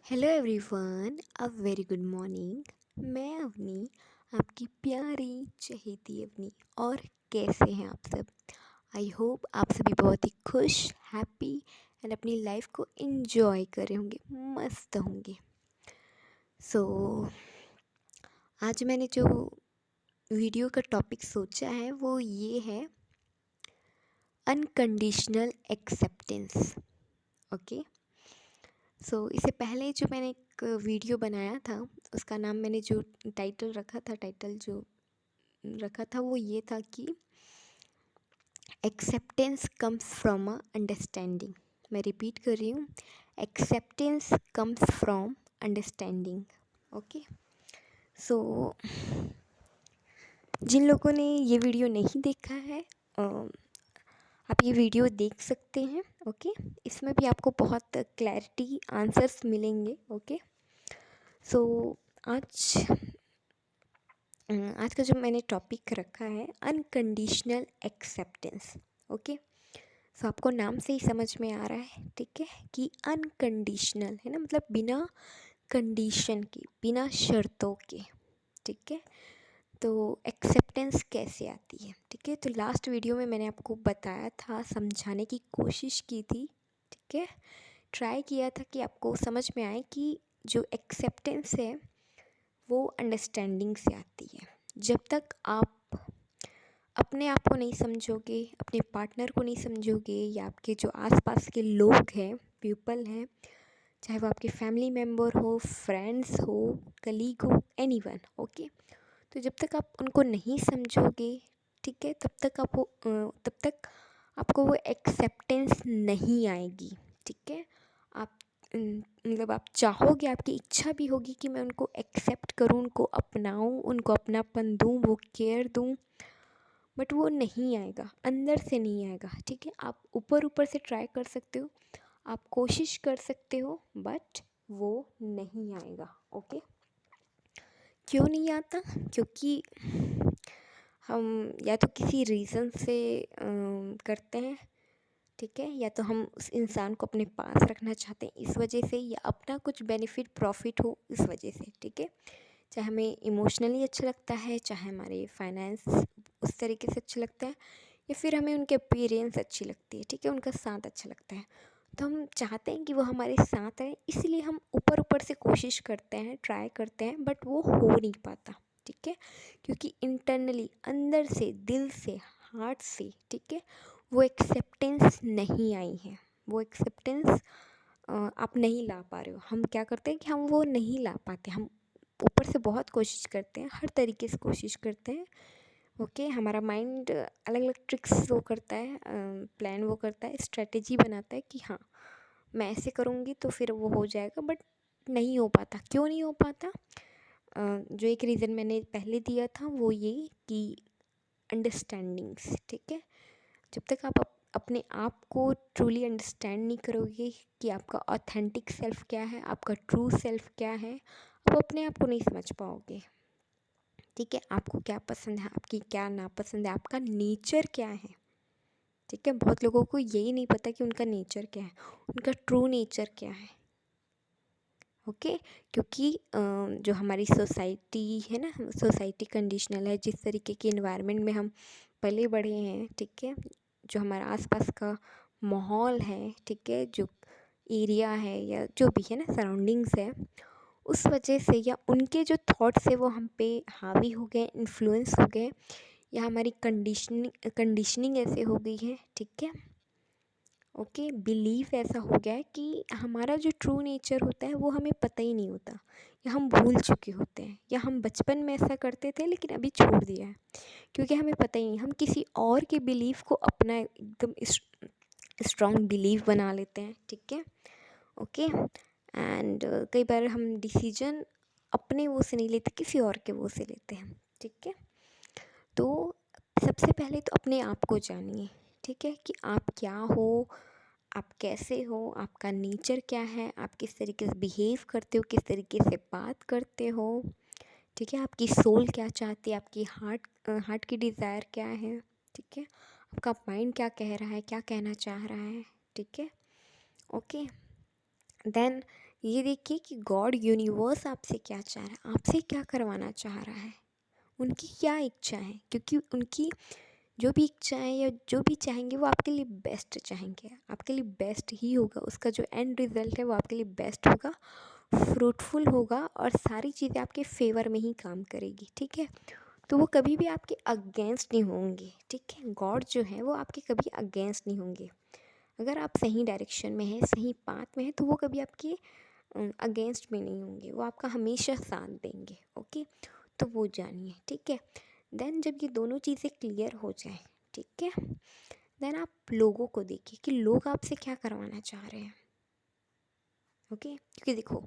Hello everyone, a very good morning. मैं अवनी, आपकी प्यारी चहेती अवनी। और कैसे हैं आप सब? आई होप आप सभी बहुत ही खुश, हैप्पी एंड अपनी लाइफ को एंजॉय कर रहे होंगे, मस्त होंगे। सो आज मैंने जो वीडियो का टॉपिक सोचा है वो ये है, अनकंडीशनल एक्सेप्टेंस। ओके, सो इससे पहले जो मैंने एक वीडियो बनाया था, उसका नाम मैंने जो टाइटल रखा था वो ये था कि acceptance comes from a understanding. मैं रिपीट कर रही हूँ, acceptance comes from understanding. Okay, so जिन लोगों ने ये वीडियो नहीं देखा है, आप ये वीडियो देख सकते हैं। ओके, इसमें भी आपको बहुत क्लैरिटी आंसर्स मिलेंगे। ओके, सो आज आज का जो मैंने टॉपिक रखा है, अनकंडीशनल एक्सेप्टेंस। ओके, सो आपको नाम से ही समझ में आ रहा है, ठीक है, कि अनकंडीशनल है ना, मतलब बिना कंडीशन के, बिना शर्तों के। ठीक है, तो एक्सेप्टेंस कैसे आती है? ठीक है, तो लास्ट वीडियो में मैंने आपको बताया था, समझाने की कोशिश की थी। ठीक है, ट्राई किया था कि आपको समझ में आए कि जो एक्सेप्टेंस है वो अंडरस्टैंडिंग से आती है। जब तक आप अपने आप को नहीं समझोगे, अपने पार्टनर को नहीं समझोगे, या आपके जो आसपास के लोग हैं, पीपल हैं, चाहे वो आपके फैमिली मेम्बर हो, फ्रेंड्स हो, कलीग हो, एनीवन। ओके, तो जब तक आप उनको नहीं समझोगे, ठीक है, तब तक आपको वो एक्सेप्टेंस नहीं आएगी। ठीक है, आप मतलब आप चाहोगे, आपकी इच्छा भी होगी कि मैं उनको एक्सेप्ट करूँ, उनको अपनाऊँ, उनको अपनापन दूँ, वो केयर दूँ, बट वो नहीं आएगा, अंदर से नहीं आएगा। ठीक है, आप ऊपर ऊपर से ट्राई कर सकते हो, आप कोशिश कर सकते हो, बट वो नहीं आएगा। ओके, क्यों नहीं आता? क्योंकि हम या तो किसी रीज़न से करते हैं, ठीक है, या तो हम उस इंसान को अपने पास रखना चाहते हैं इस वजह से, या अपना कुछ बेनिफिट प्रॉफिट हो इस वजह से। ठीक है, चाहे हमें इमोशनली अच्छा लगता है, चाहे हमारे फाइनेंस उस तरीके से अच्छा लगता है, या फिर हमें उनके अपीयरेंस अच्छी लगती है, ठीक है, उनका साथ अच्छा लगता है, तो हम चाहते हैं कि वो हमारे साथ रहे, इसलिए हम ऊपर ऊपर से कोशिश करते हैं, ट्राई करते हैं, बट वो हो नहीं पाता। ठीक है, क्योंकि इंटरनली, अंदर से, दिल से, हार्ट से, ठीक है, वो एक्सेप्टेंस नहीं आई है। वो एक्सेप्टेंस आप नहीं ला पा रहे हो। हम क्या करते हैं कि हम वो नहीं ला पाते। हम ऊपर से बहुत कोशिश करते हैं, हर तरीके से कोशिश करते हैं। ओके, हमारा माइंड अलग अलग ट्रिक्स वो करता है, प्लान वो करता है, स्ट्रेटेजी बनाता है कि हाँ, मैं ऐसे करूँगी तो फिर वो हो जाएगा, बट नहीं हो पाता। क्यों नहीं हो पाता? जो एक रीज़न मैंने पहले दिया था वो ये कि अंडरस्टैंडिंग्स। ठीक है, जब तक आप अपने आप को ट्रूली अंडरस्टैंड नहीं करोगे कि आपका ऑथेंटिक सेल्फ क्या है, आपका ट्रू सेल्फ क्या है, आप अपने आप को नहीं समझ पाओगे। ठीक है, आपको क्या पसंद है, आपकी क्या नापसंद है, आपका नेचर क्या है। ठीक है, बहुत लोगों को यही नहीं पता कि उनका नेचर क्या है, उनका ट्रू नेचर क्या है। ओके, क्योंकि जो हमारी सोसाइटी है ना, सोसाइटी कंडीशनल है, जिस तरीके के इन्वायरमेंट में हम पले बढ़े हैं, ठीक है, जो हमारा आसपास का माहौल है, ठीक है, जो एरिया है या जो भी है ना, सराउंडिंग्स है, उस वजह से या उनके जो थॉट्स है वो हम पे हावी हो गए, इन्फ्लुएंस हो गए, या हमारी कंडीशनिंग ऐसे हो गई है। ठीक है, ओके, बिलीफ ऐसा हो गया है कि हमारा जो ट्रू नेचर होता है वो हमें पता ही नहीं होता, या हम भूल चुके होते हैं, या हम बचपन में ऐसा करते थे लेकिन अभी छोड़ दिया है, क्योंकि हमें पता ही नहीं। हम किसी और के बिलीफ को अपना एकदम स्ट्रॉन्ग बिलीफ बना लेते हैं। ठीक है, ओके, एंड कई बार हम डिसीजन अपने वो से नहीं लेते, किसी और के वो से लेते हैं। ठीक है, तो सबसे पहले तो अपने आप को जानिए। ठीक है, कि आप क्या हो, आप कैसे हो, आपका नेचर क्या है, आप किस तरीके से बिहेव करते हो, किस तरीके से बात करते हो। ठीक है, आपकी सोल क्या चाहती है, आपकी हार्ट की डिज़ायर क्या है। ठीक है, आपका माइंड क्या कह रहा है, क्या कहना चाह रहा है। ठीक है, ओके, देन ये देखिए कि गॉड यूनिवर्स आपसे क्या चाह रहा है, आपसे क्या करवाना चाह रहा है, उनकी क्या इच्छा है, क्योंकि उनकी जो भी इच्छाएं या जो भी चाहेंगे वो आपके लिए बेस्ट चाहेंगे, आपके लिए बेस्ट ही होगा, उसका जो एंड रिज़ल्ट है वो आपके लिए बेस्ट होगा, फ्रूटफुल होगा और सारी चीज़ें आपके फेवर में ही काम करेगी। ठीक है, तो वो कभी भी आपके अगेंस्ट नहीं होंगे। ठीक है, गॉड जो है वो आपके कभी अगेंस्ट नहीं होंगे। अगर आप सही डायरेक्शन में हैं, सही पाथ में हैं, तो वो कभी आपके अगेंस्ट में नहीं होंगे, वो आपका हमेशा साथ देंगे। ओके, तो वो जानिए। ठीक है, देन जब ये दोनों चीज़ें क्लियर हो जाए, ठीक है, देन आप लोगों को देखिए कि लोग आपसे क्या करवाना चाह रहे हैं। ओके, क्योंकि देखो,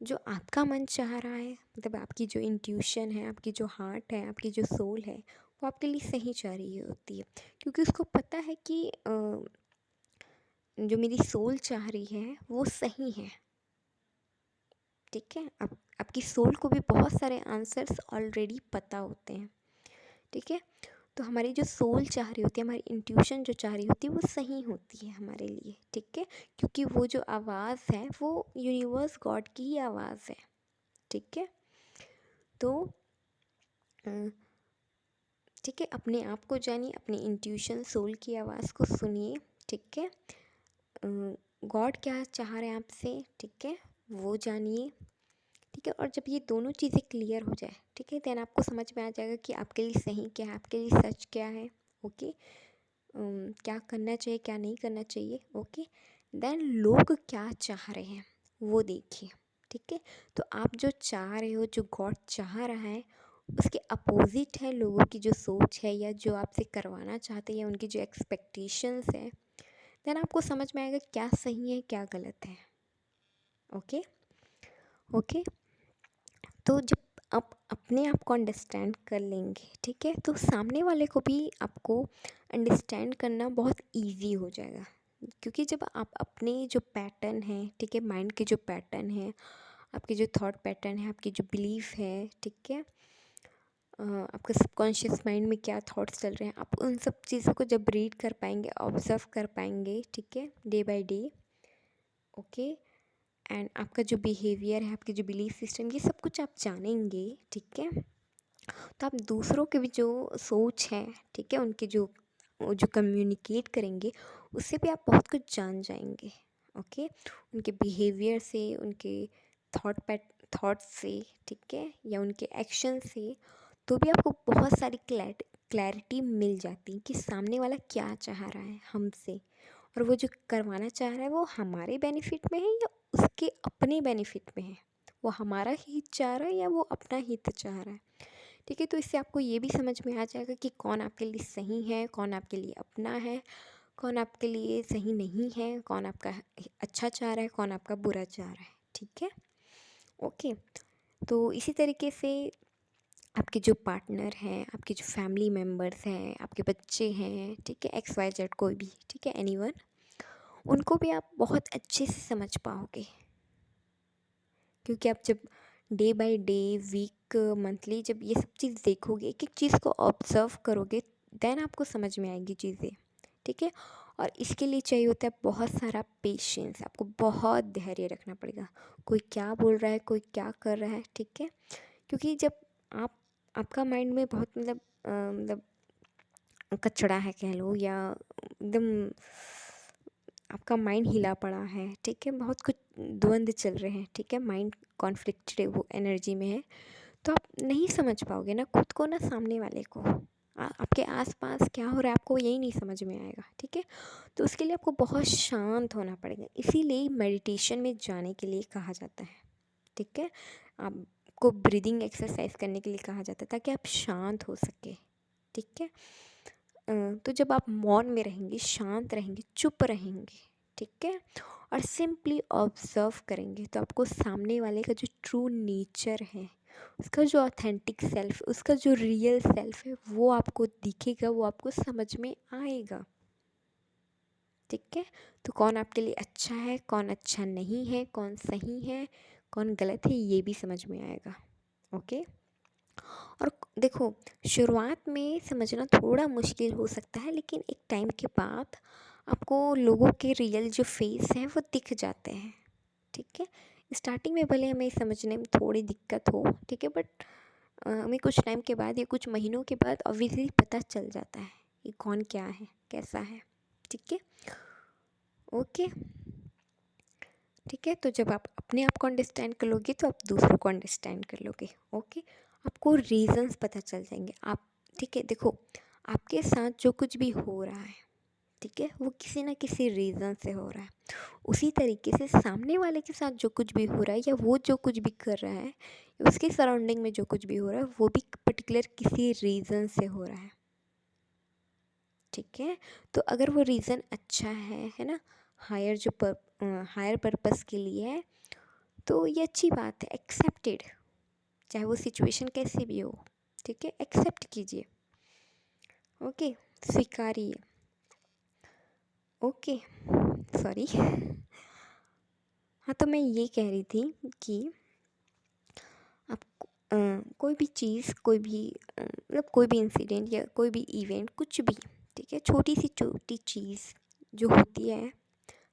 जो आपका मन चाह रहा है, मतलब आपकी जो इंट्यूशन है, आपकी जो हार्ट है, आपकी जो सोल है, वो आपके लिए सही चाह रही होती है, क्योंकि उसको पता है कि जो मेरी सोल चाह रही है वो सही है। ठीक है, आपकी सोल को भी बहुत सारे आंसर्स ऑलरेडी पता होते हैं। ठीक है, तो हमारी जो सोल चाह रही होती है, हमारी इंट्यूशन जो चाह रही होती है, वो सही होती है हमारे लिए। ठीक है, क्योंकि वो जो आवाज़ है वो यूनिवर्स गॉड की ही आवाज़ है। ठीक है, तो ठीक है, अपने आप को जानिए, अपनी इंट्यूशन सोल की आवाज़ को सुनिए। ठीक है, गॉड क्या चाह रहे हैं आपसे, ठीक है, वो जानिए। ठीक है, और जब ये दोनों चीज़ें क्लियर हो जाए, ठीक है, देन आपको समझ में आ जाएगा कि आपके लिए सही क्या है, आपके लिए सच क्या है। ओके, क्या करना चाहिए, क्या नहीं करना चाहिए। ओके, देन लोग क्या चाह रहे हैं वो देखिए। ठीक है, तो आप जो चाह रहे हो, जो गॉड चाह रहा है, उसके अपोजिट है लोगों की जो सोच है या जो आपसे करवाना चाहते हैं या उनकी जो एक्सपेक्टेशंस है। देन आपको समझ में आएगा क्या सही है क्या गलत है। ओके ओके, तो जब आप अपने आप को अंडरस्टैंड कर लेंगे, ठीक है, तो सामने वाले को भी आपको अंडरस्टैंड करना बहुत इजी हो जाएगा। क्योंकि जब आप अपने जो पैटर्न है, ठीक है, माइंड के जो पैटर्न है, आपके जो थॉट पैटर्न है, आपकी जो बिलीफ है, ठीक है, आपका सबकॉन्शियस माइंड में क्या थॉट्स चल रहे हैं, आप उन सब चीज़ों को जब रीड कर पाएंगे, ऑब्जर्व कर पाएंगे, ठीक है, day by day. Okay, and आपका जो बिहेवियर है, आपकी जो बिलीफ सिस्टम, ये सब कुछ आप जानेंगे। ठीक है, तो आप दूसरों के भी जो सोच है, ठीक है, उनके जो वो जो कम्युनिकेट करेंगे, उससे भी आप बहुत कुछ जान जाएंगे। ओके, उनके बिहेवियर से, उनके थॉट से, ठीक है, या उनके एक्शन से, तो भी आपको बहुत सारी क्लैरिटी मिल जाती है कि सामने वाला क्या चाह रहा है हमसे, और वो जो करवाना चाह रहा है वो हमारे बेनिफिट में है या उसके अपने बेनिफिट में है, वो हमारा हित चाह रहा है या वो अपना हित चाह रहा है। ठीक है, तो इससे आपको ये भी समझ में आ जाएगा कि कौन आपके लिए सही है, कौन आपके लिए अपना है, कौन आपके लिए सही नहीं है, कौन आपका अच्छा चाह रहा है, कौन आपका बुरा चाह रहा है। ठीक है, ओके, तो इसी तरीके से आपके जो पार्टनर हैं, आपके जो फैमिली मेम्बर्स हैं, आपके बच्चे हैं, ठीक है, एक्स वाई जेड कोई भी, ठीक है, एनीवन, उनको भी आप बहुत अच्छे से समझ पाओगे। क्योंकि आप जब day by day, week, monthly जब ये सब चीज़ देखोगे, एक एक चीज़ को ऑब्ज़र्व करोगे, देन आपको समझ में आएगी चीज़ें। ठीक है, और इसके लिए चाहिए होता है बहुत सारा पेशेंस, आपको बहुत धैर्य रखना पड़ेगा। कोई क्या बोल रहा है, कोई क्या कर रहा है, ठीक है, क्योंकि जब आप आपका माइंड में बहुत मतलब कचड़ा है कह लो, या एकदम आपका माइंड हिला पड़ा है, ठीक है, बहुत कुछ द्वंद्व चल रहे हैं, ठीक है, माइंड कॉन्फ्लिक्टेड वो एनर्जी में है, तो आप नहीं समझ पाओगे ना खुद को ना सामने वाले को। आपके आसपास क्या हो रहा है आपको यही नहीं समझ में आएगा। ठीक है, तो उसके लिए आपको बहुत शांत होना पड़ेगा, इसीलिए मेडिटेशन में जाने के लिए कहा जाता है। ठीक है, आपको ब्रीदिंग एक्सरसाइज करने के लिए कहा जाता है ताकि आप शांत हो सके। ठीक है, तो जब आप मौन में रहेंगे, शांत रहेंगे, चुप रहेंगे, ठीक है, और सिंपली ऑब्ज़र्व करेंगे, तो आपको सामने वाले का जो ट्रू नेचर है, उसका जो ऑथेंटिक सेल्फ, उसका जो रियल सेल्फ है, वो आपको दिखेगा, वो आपको समझ में आएगा। ठीक है, तो कौन आपके लिए अच्छा है, कौन अच्छा नहीं है, कौन सही है, कौन गलत है, ये भी समझ में आएगा। ओके, और देखो, शुरुआत में समझना थोड़ा मुश्किल हो सकता है, लेकिन एक टाइम के बाद आपको लोगों के रियल जो फेस हैं वो दिख जाते हैं। ठीक है। स्टार्टिंग में भले हमें समझने में थोड़ी दिक्कत हो, ठीक है, बट हमें कुछ टाइम के बाद या कुछ महीनों के बाद ऑब्वियसली पता चल जाता है कि कौन क्या है, कैसा है, ठीक है। ओके, ठीक है। तो जब आप अपने आप को अंडरस्टैंड कर लोगे तो आप दूसरों को अंडरस्टैंड कर लोगे। ओके, आपको रीजंस पता चल जाएंगे आप, ठीक है। देखो, आपके साथ जो कुछ भी हो रहा है, ठीक है, वो किसी ना किसी रीज़न से हो रहा है। उसी तरीके से सामने वाले के साथ जो कुछ भी हो रहा है या वो जो कुछ भी कर रहा है, उसके सराउंडिंग में जो कुछ भी हो रहा है, वो भी पर्टिकुलर किसी रीज़न से हो रहा है, ठीक है। तो अगर वो रीज़न अच्छा है ना, हायर पर्पस के लिए है, तो ये अच्छी बात है, एक्सेप्टेड, चाहे वो सिचुएशन कैसी भी हो, ठीक है, एक्सेप्ट कीजिए। ओके, स्वीकारिए। Okay, sorry. हाँ, तो मैं ये कह रही थी कि आप कोई भी चीज़, कोई भी मतलब कोई भी इंसिडेंट या कोई भी इवेंट, कुछ भी, ठीक है, छोटी सी छोटी चीज़ जो होती है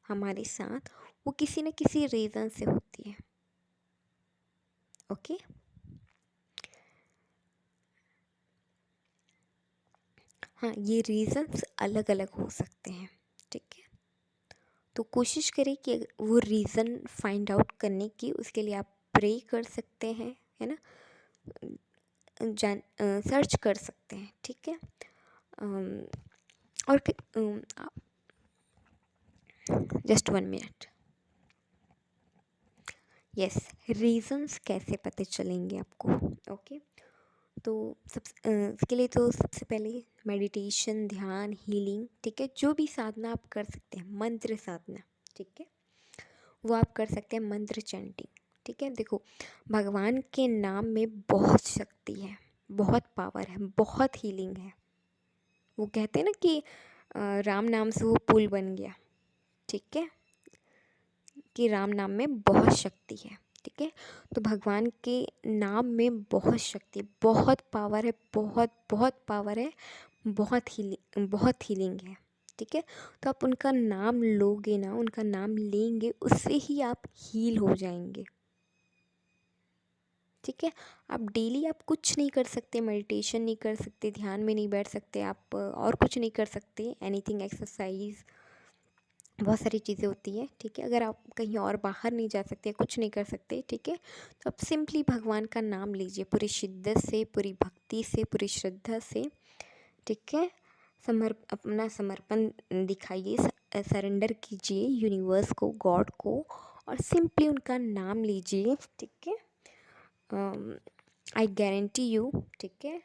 हमारे साथ, वो किसी न किसी रीज़न से होती है। ओके, हाँ, ये रीज़न्स अलग अलग हो सकते हैं, ठीक है। तो कोशिश करें कि वो रीज़न फाइंड आउट करने की, उसके लिए आप प्रे कर सकते हैं, है ना, सर्च कर सकते हैं, ठीक है। और जस्ट 1 मिनट। यस, रीज़न्स कैसे पता चलेंगे आपको? ओके, तो इसके लिए तो सबसे पहले मेडिटेशन, ध्यान, हीलिंग, ठीक है, जो भी साधना आप कर सकते हैं, मंत्र साधना, ठीक है, वो आप कर सकते हैं, मंत्र चैंटिंग, ठीक है। देखो, भगवान के नाम में बहुत शक्ति है, बहुत पावर है, बहुत हीलिंग है। वो कहते हैं ना कि राम नाम से वो पुल बन गया, ठीक है, कि राम नाम में बहुत शक्ति है, ठीक है। तो भगवान के नाम में बहुत शक्ति, बहुत पावर है, बहुत बहुत पावर है, बहुत हीलिंग है, ठीक है। तो आप उनका नाम लोगे ना, उनका नाम लेंगे, उससे ही आप हील हो जाएंगे, ठीक है। आप डेली आप कुछ नहीं कर सकते, मेडिटेशन नहीं कर सकते, ध्यान में नहीं बैठ सकते, आप और कुछ नहीं कर सकते, एनीथिंग, एक्सरसाइज, बहुत सारी चीज़ें होती हैं, ठीक है। अगर आप कहीं और बाहर नहीं जा सकते, कुछ नहीं कर सकते, ठीक है, तो आप सिंपली भगवान का नाम लीजिए, पूरी शिद्दत से, पूरी भक्ति से, पूरी श्रद्धा से, ठीक है। अपना समर्पण दिखाइए, सरेंडर कीजिए यूनिवर्स को, गॉड को, और सिंपली उनका नाम लीजिए, ठीक है। आई गारंटी यू, ठीक है,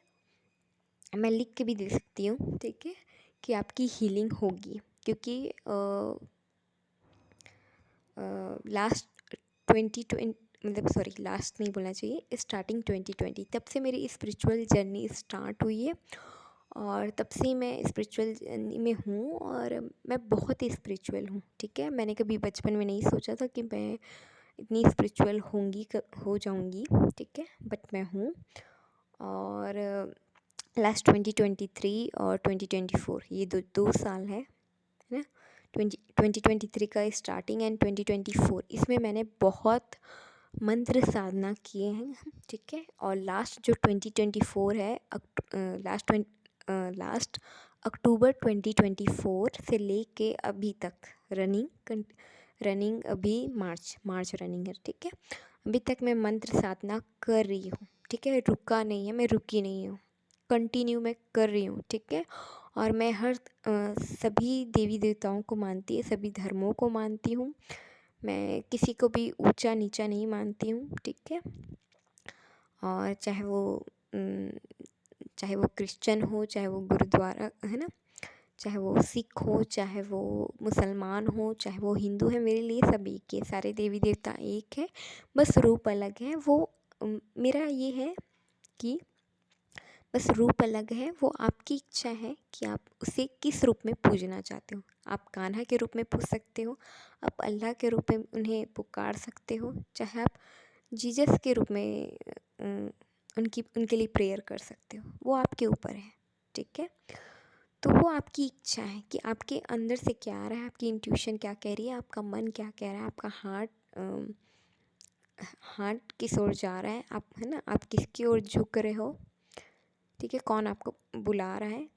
मैं लिख के भी दे सकती हूँ, ठीक है, कि आपकी हीलिंग होगी, क्योंकि लास्ट 2020, मतलब सॉरी, लास्ट नहीं बोलना चाहिए, स्टार्टिंग 2020, तब से मेरी स्पिरिचुअल जर्नी स्टार्ट हुई है, और तब से मैं स्पिरिचुअल जर्नी में हूँ, और मैं बहुत ही स्पिरिचुअल हूँ, ठीक है। मैंने कभी बचपन में नहीं सोचा था कि मैं इतनी स्पिरिचुअल हो जाऊँगी, ठीक है, बट मैं हूँ। और लास्ट 2023 और 2024, ये दो साल है ना, 2023 का स्टार्टिंग एंड 2024, इसमें मैंने बहुत मंत्र साधना किए हैं, ठीक है। और लास्ट जो 2024 है, लास्ट अक्टूबर 2024 से लेके अभी तक रनिंग अभी मार्च रनिंग है, ठीक है। अभी तक मैं मंत्र साधना कर रही हूँ, ठीक है, रुका नहीं है, मैं रुकी नहीं हूँ, कंटिन्यू मैं कर रही हूँ, ठीक है। और मैं सभी देवी देवताओं को मानती है, सभी धर्मों को मानती हूँ, मैं किसी को भी ऊंचा नीचा नहीं मानती हूँ, ठीक है। और चाहे वो क्रिश्चियन हो, चाहे वो गुरुद्वारा है ना, चाहे वो सिख हो, चाहे वो मुसलमान हो, चाहे वो हिंदू है, मेरे लिए सब एक ही है, सारे देवी देवता एक है, बस रूप अलग है। वो मेरा ये है कि बस रूप अलग है, वो आपकी इच्छा है कि आप उसे किस रूप में पूजना चाहते हो। आप कान्हा के रूप में पूज सकते हो, आप अल्लाह के रूप में उन्हें पुकार सकते हो, चाहे आप जीसस के रूप में उनके लिए प्रेयर कर सकते हो, वो आपके ऊपर है, ठीक है। तो वो आपकी इच्छा है कि आपके अंदर से क्या आ रहा है, आपकी इंट्यूशन क्या कह रही है, आपका मन क्या कह रहा है, आपका हार्ट हार्ट किस ओर जा रहा है, आप है ना, आप किसकी ओर झुक रहे हो, ठीक है, कौन आपको बुला रहा है,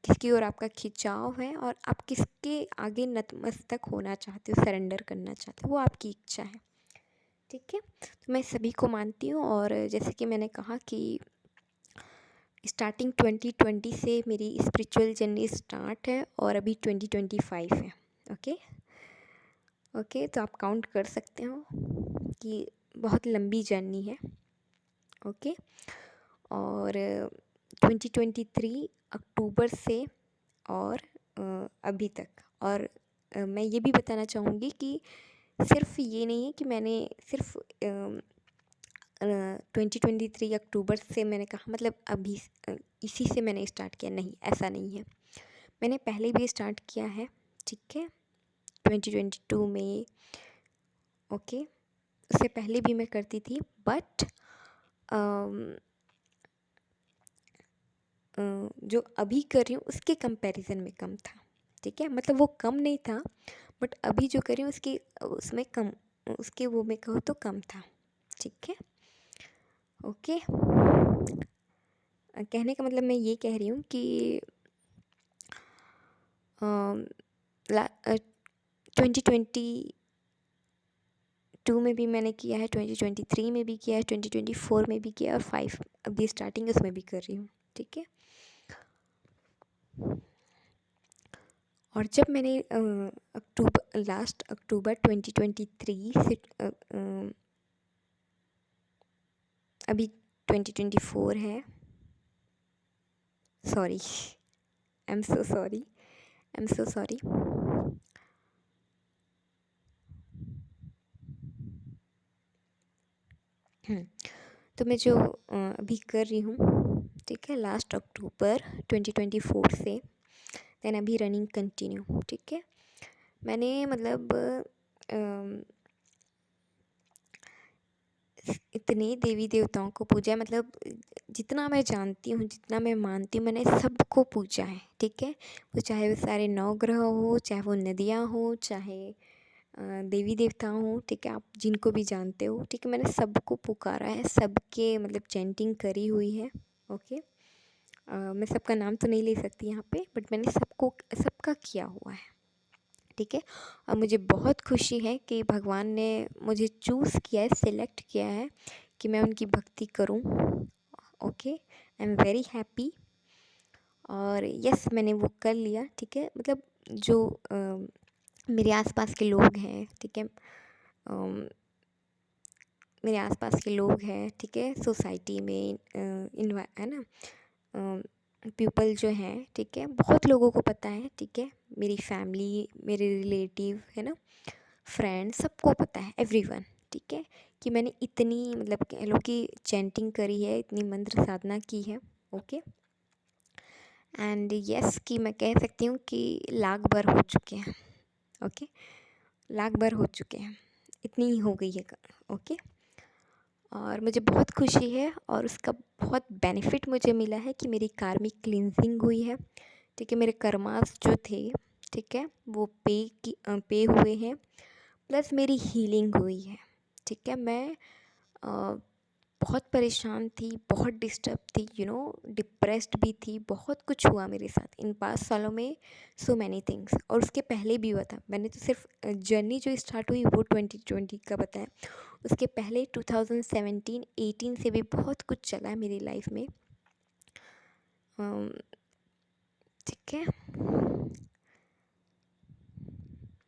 किसकी ओर आपका खिंचाव है, और आप किसके आगे नतमस्तक होना चाहते हो, सरेंडर करना चाहते हो, वो आपकी इच्छा है, ठीक है। तो मैं सभी को मानती हूँ, और जैसे कि मैंने कहा कि स्टार्टिंग 2020 से मेरी स्पिरिचुअल जर्नी स्टार्ट है और अभी 2025 है। ओके ओके, तो आप काउंट कर सकते हो कि बहुत लंबी जर्नी है। ओके, और 2023 अक्टूबर से और अभी तक, और मैं ये भी बताना चाहूँगी कि सिर्फ ये नहीं है कि मैंने सिर्फ 2023 अक्टूबर से मैंने कहा मतलब अभी इसी से मैंने स्टार्ट किया, नहीं, ऐसा नहीं है। मैंने पहले भी स्टार्ट किया है, ठीक है, 2022 में। ओके, उससे पहले भी मैं करती थी, बट जो अभी कर रही हूँ उसके कंपैरिजन में कम था, ठीक है, मतलब वो कम नहीं था, बट अभी जो कर रही हूँ उसकी उसमें कम, उसके वो में कहो तो कम था, ठीक है। ओके, कहने का मतलब मैं ये कह रही हूँ कि 2022 में भी मैंने किया है, 2023 में भी किया है, 2024 में भी किया है, और 5 अभी स्टार्टिंग उसमें भी कर रही हूँ, ठीक है। और जब मैंने लास्ट अक्टूबर 2023 से अभी 2024 है, sorry, I am so sorry, I am so sorry. तो मैं जो अभी कर रही हूँ, ठीक है, लास्ट अक्टूबर 2024 से देन अभी रनिंग कंटिन्यू, ठीक है। मैंने मतलब इतने देवी देवताओं को पूजा है, मतलब जितना मैं जानती हूँ, जितना मैं मानती हूँ, मैंने सबको पूजा है, ठीक है। वो चाहे वो सारे 9 ग्रह हो, चाहे वो नदियाँ हो, चाहे देवी देवता हो, ठीक है, आप जिनको भी जानते हो, ठीक है, मैंने सबको पुकारा है, सबके मतलब चैंटिंग करी हुई है। ओके, मैं सबका नाम तो नहीं ले सकती यहाँ पे, बट मैंने सबका किया हुआ है, ठीक है। और मुझे बहुत खुशी है कि भगवान ने मुझे चूज़ किया है, सिलेक्ट किया है कि मैं उनकी भक्ति करूं। Okay, I am very happy, और यस मैंने वो कर लिया, ठीक है। मतलब जो मेरे आसपास के लोग हैं, ठीक है, मेरे आसपास के लोग हैं, ठीक है, सोसाइटी में है ना, पीपल जो हैं, ठीक है, बहुत लोगों को पता है, ठीक है, मेरी फैमिली, मेरे रिलेटिव है ना, फ्रेंड्स, सबको पता है, एवरीवन, ठीक है, कि मैंने इतनी मतलब कह लो कि चैंटिंग करी है, इतनी मंत्र साधना की है। ओके, एंड यस कि मैं कह सकती हूँ कि लाख बार हो चुके हैं। ओके, लाख बार हो चुके हैं, इतनी ही हो गई है। ओके, और मुझे बहुत खुशी है, और उसका बहुत बेनिफिट मुझे मिला है कि मेरी कार्मिक क्लींजिंग हुई है, ठीक है, मेरे कर्मास जो थे, ठीक है, वो पे हुए हैं, प्लस मेरी हीलिंग हुई है, ठीक है। मैं बहुत परेशान थी, बहुत डिस्टर्ब थी, डिप्रेस्ड भी थी, बहुत कुछ हुआ मेरे साथ इन 5 सालों में, सो मैनी थिंग्स, और उसके पहले भी हुआ था। मैंने तो सिर्फ जर्नी जो स्टार्ट हुई वो 2020 का बताया, उसके पहले 2017-18 से भी बहुत कुछ चला है मेरी लाइफ में, ठीक है।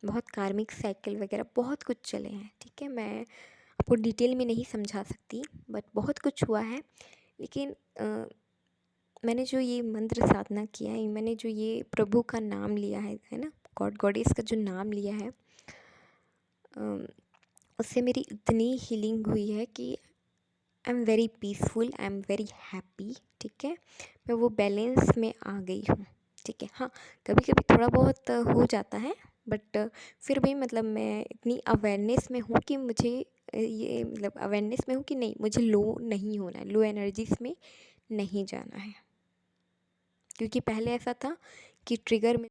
बहुत कार्मिक साइकिल वगैरह बहुत कुछ चले हैं, ठीक है, मैं आपको डिटेल में नहीं समझा सकती, बट बहुत कुछ हुआ है। लेकिन मैंने जो ये मंत्र साधना किया है, मैंने जो ये प्रभु का नाम लिया है ना, गॉड गॉडेस का जो नाम लिया है, उससे मेरी इतनी हीलिंग हुई है कि I am very peaceful, I am very happy, ठीक है, मैं वो बैलेंस में आ गई हूँ, ठीक है। हाँ, कभी कभी थोड़ा बहुत हो जाता है, बट फिर भी मतलब मैं इतनी अवेयरनेस में हूँ कि मुझे ये मतलब अवेयरनेस में हूँ कि नहीं, मुझे लो नहीं होना है, लो एनर्जीज में नहीं जाना है, क्योंकि पहले ऐसा था कि ट्रिगर में